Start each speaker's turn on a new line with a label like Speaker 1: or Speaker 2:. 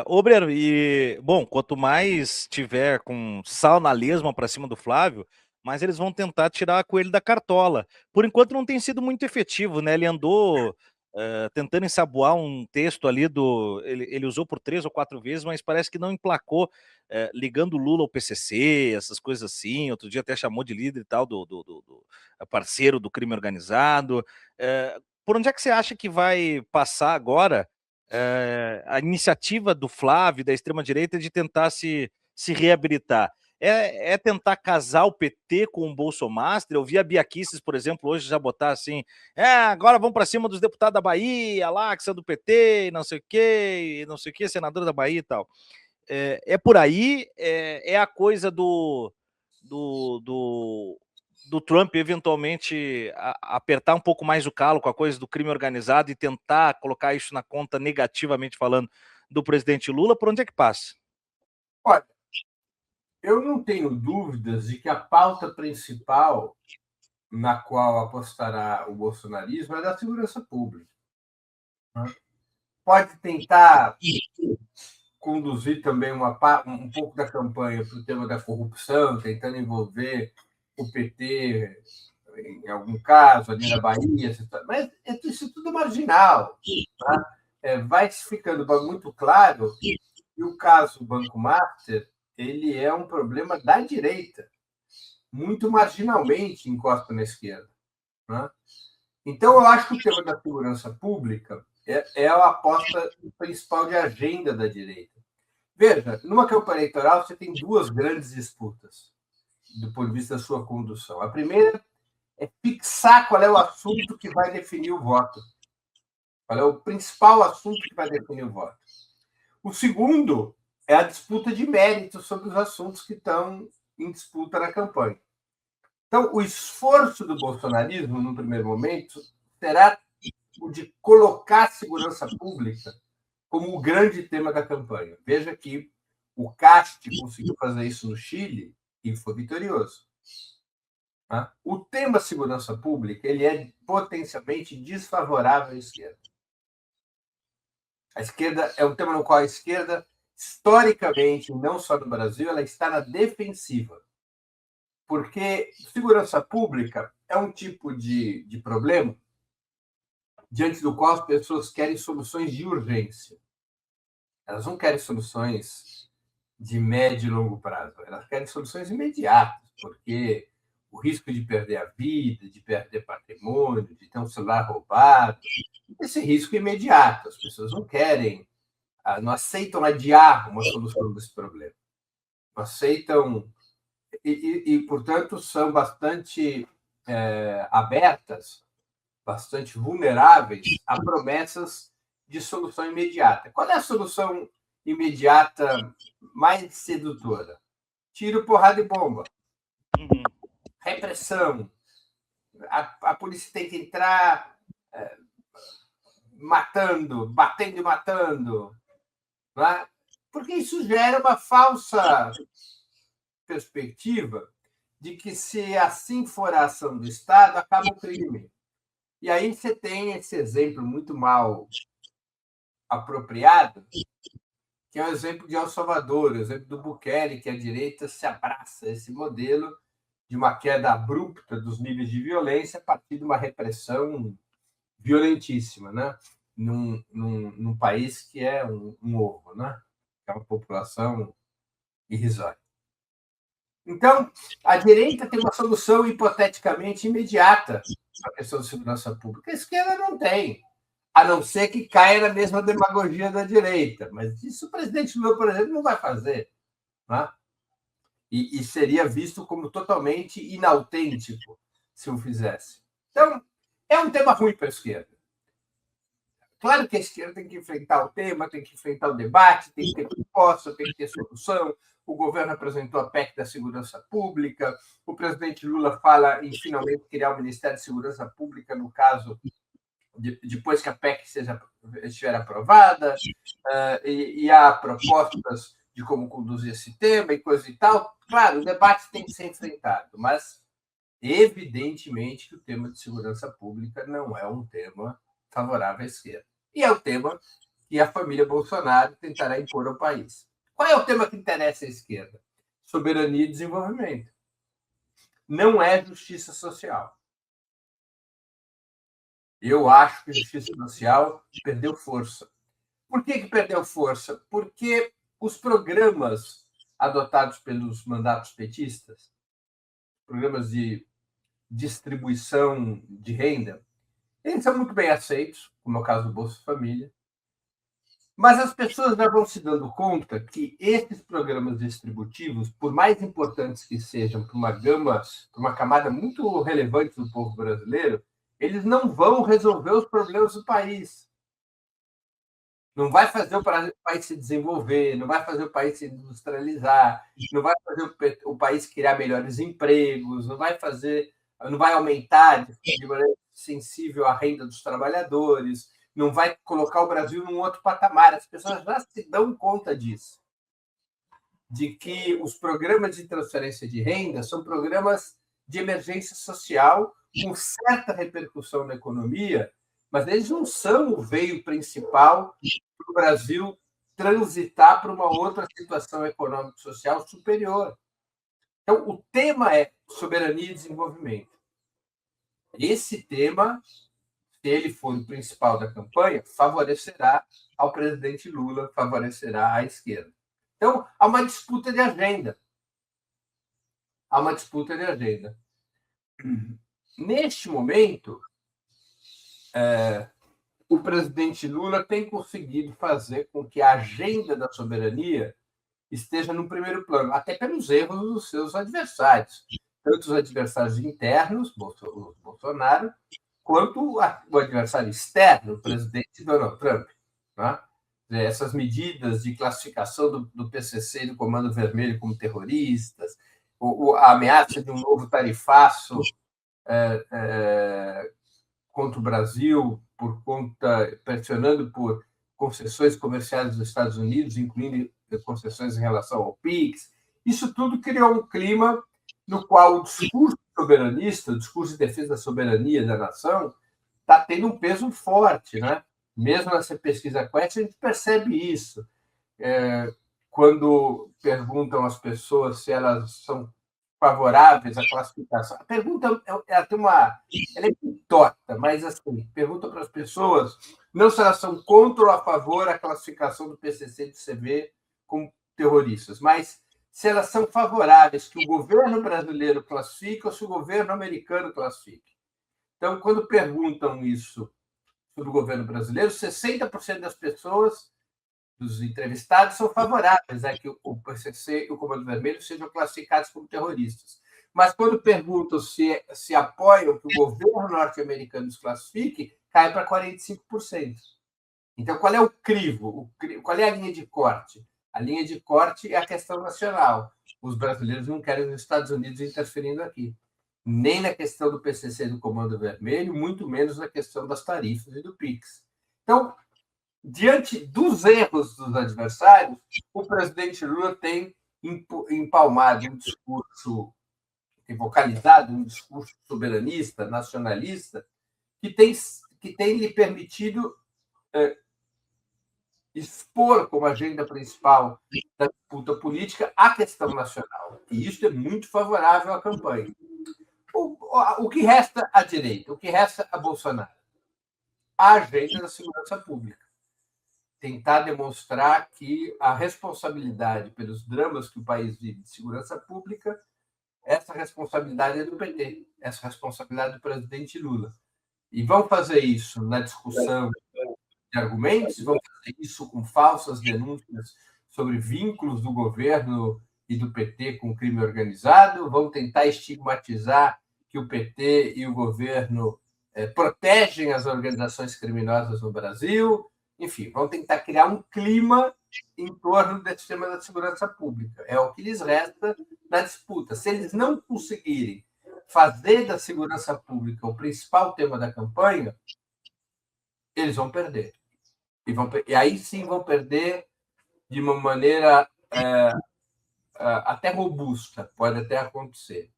Speaker 1: Ô, Breno, e, bom, quanto mais tiver com sal na lesma para cima do Flávio, mais eles vão tentar tirar coelho da cartola. Por enquanto não tem sido muito efetivo, né? Ele andou tentando ensaboar um texto ali Ele usou por 3 ou 4 vezes, mas parece que não emplacou, ligando o Lula ao PCC, essas coisas assim. Outro dia até chamou de líder e tal, do parceiro do crime organizado. Por onde é que você acha que vai passar agora? A iniciativa do Flávio, da extrema-direita, de tentar se reabilitar. É tentar casar o PT com o Bolsonaro. Eu vi a Bia Kicis, por exemplo, hoje já botar assim: agora vamos para cima dos deputados da Bahia, lá, que são do PT, e não sei o quê, e não sei o quê, senador da Bahia e tal. Por aí, a coisa do, do Trump eventualmente apertar um pouco mais o calo com a coisa do crime organizado e tentar colocar isso na conta, negativamente falando, do presidente Lula. Por onde é que passa?
Speaker 2: Olha, eu não tenho dúvidas de que a pauta principal na qual apostará o bolsonarismo é da segurança pública. Pode tentar conduzir também um pouco da campanha para o tema da corrupção, tentando envolver o PT em algum caso, ali na Bahia, mas isso é tudo marginal. Tá? Vai ficando muito claro que o caso Banco Master ele é um problema da direita, muito marginalmente encosta na esquerda. Né? Então, eu acho que o tema da segurança pública é a aposta principal de agenda da direita. Veja, numa campanha eleitoral, você tem duas grandes disputas, do ponto de vista da sua condução. A primeira é fixar qual é o assunto que vai definir o voto. Qual é o principal assunto que vai definir o voto. O segundo é a disputa de méritos sobre os assuntos que estão em disputa na campanha. Então, o esforço do bolsonarismo, no primeiro momento, será o de colocar a segurança pública como o grande tema da campanha. Veja que o Cast conseguiu fazer isso no Chile e foi vitorioso. O tema segurança pública ele é potencialmente desfavorável à esquerda. A esquerda é um tema no qual a esquerda, historicamente, não só no Brasil, ela está na defensiva. Porque segurança pública é um tipo de problema diante do qual as pessoas querem soluções de urgência. Elas não querem soluções de médio e longo prazo, elas querem soluções imediatas, porque o risco de perder a vida, de perder patrimônio, de ter um celular roubado, esse risco é imediato. As pessoas não querem, não aceitam adiar uma solução desse problema. Não aceitam portanto, são bastante abertas, bastante vulneráveis a promessas de solução imediata. Qual é a solução imediata mais sedutora? Tiro, porrada e bomba.
Speaker 1: Uhum.
Speaker 2: Repressão. A polícia tem que entrar matando, batendo e matando. Não é? Porque isso gera uma falsa perspectiva de que, se assim for a ação do Estado, acaba o crime. E aí você tem esse exemplo muito mal apropriado, que é o exemplo de El Salvador, o exemplo do Bukele, que a direita se abraça a esse modelo de uma queda abrupta dos níveis de violência a partir de uma repressão violentíssima, né? Num país que é um ovo, né? Que é uma população irrisória. Então, a direita tem uma solução hipoteticamente imediata para a questão de segurança pública. A esquerda não tem, a não ser que caia na mesma demagogia da direita. Mas isso o presidente Lula, por exemplo, não vai fazer. Né? E seria visto como totalmente inautêntico se o fizesse. Então, é um tema ruim para a esquerda. Claro que a esquerda tem que enfrentar o tema, tem que enfrentar o debate, tem que ter proposta, tem que ter solução. O governo apresentou a PEC da segurança pública, o presidente Lula fala em finalmente criar o Ministério de Segurança Pública, no caso, depois que a PEC estiver aprovada, e há propostas de como conduzir esse tema e coisa e tal. Claro, o debate tem que ser enfrentado, mas evidentemente que o tema de segurança pública não é um tema favorável à esquerda. E é o tema que a família Bolsonaro tentará impor ao país. Qual é o tema que interessa à esquerda? Soberania e desenvolvimento. Não é justiça social. Eu acho que a justiça social perdeu força. Por que perdeu força? Porque os programas adotados pelos mandatos petistas, programas de distribuição de renda, eles são muito bem aceitos, como é o caso do Bolsa Família, mas as pessoas já vão se dando conta que esses programas distributivos, por mais importantes que sejam para uma gama, para uma camada muito relevante do povo brasileiro, eles não vão resolver os problemas do país. Não vai fazer o país se desenvolver, não vai fazer o país se industrializar, não vai fazer o país criar melhores empregos, não vai aumentar de maneira sensível a renda dos trabalhadores, não vai colocar o Brasil num outro patamar. As pessoas já se dão conta disso, de que os programas de transferência de renda são programas de emergência social com certa repercussão na economia, mas eles não são o veio principal para o Brasil transitar para uma outra situação econômico-social superior. Então, o tema é soberania e desenvolvimento. Esse tema, se ele for o principal da campanha, favorecerá ao presidente Lula, favorecerá à esquerda. Então, há uma disputa de agenda. Há uma disputa de agenda. Neste momento, o presidente Lula tem conseguido fazer com que a agenda da soberania esteja no primeiro plano, até pelos erros dos seus adversários, tanto os adversários internos, Bolsonaro, quanto o adversário externo, o presidente Donald Trump. Né? Essas medidas de classificação do PCC e do Comando Vermelho como terroristas, a ameaça de um novo tarifaço contra o Brasil, pressionando por concessões comerciais dos Estados Unidos, incluindo concessões em relação ao PIX. Isso tudo criou um clima no qual o discurso soberanista, o discurso de defesa da soberania da nação, está tendo um peso forte. Né? Mesmo nessa pesquisa Quest, a gente percebe isso. Quando perguntam às pessoas se elas são favoráveis à classificação. A pergunta ela é torta, mas assim, pergunta para as pessoas não se elas são contra ou a favor da classificação do PCC e do CV como terroristas, mas se elas são favoráveis que o governo brasileiro classifique ou se o governo americano classifique. Então, quando perguntam isso sobre o governo brasileiro, 60% das pessoas, dos entrevistados, são favoráveis a que o PCC e o Comando Vermelho sejam classificados como terroristas. Mas quando perguntam se apoiam que o governo norte-americano os classifique, cai para 45%. Então, qual é o crivo? Qual é a linha de corte? A linha de corte é a questão nacional. Os brasileiros não querem os Estados Unidos interferindo aqui. Nem na questão do PCC e do Comando Vermelho, muito menos na questão das tarifas e do PIX. Então, diante dos erros dos adversários, o presidente Lula tem empalmado um discurso, tem vocalizado um discurso soberanista, nacionalista, que tem lhe permitido expor como agenda principal da disputa política a questão nacional. E isso é muito favorável à campanha. O que resta à direita? O que resta a Bolsonaro? A agenda da segurança pública. Tentar demonstrar que a responsabilidade pelos dramas que o país vive de segurança pública, essa responsabilidade é do PT, essa responsabilidade do presidente Lula. E vão fazer isso na discussão de argumentos, vão fazer isso com falsas denúncias sobre vínculos do governo e do PT com o crime organizado, vão tentar estigmatizar que o PT e o governo protegem as organizações criminosas no Brasil. Enfim, vão tentar criar um clima em torno desse tema da segurança pública. É o que lhes resta na disputa. Se eles não conseguirem fazer da segurança pública o principal tema da campanha, eles vão perder. E aí sim vão perder de uma maneira até robusta, pode até acontecer.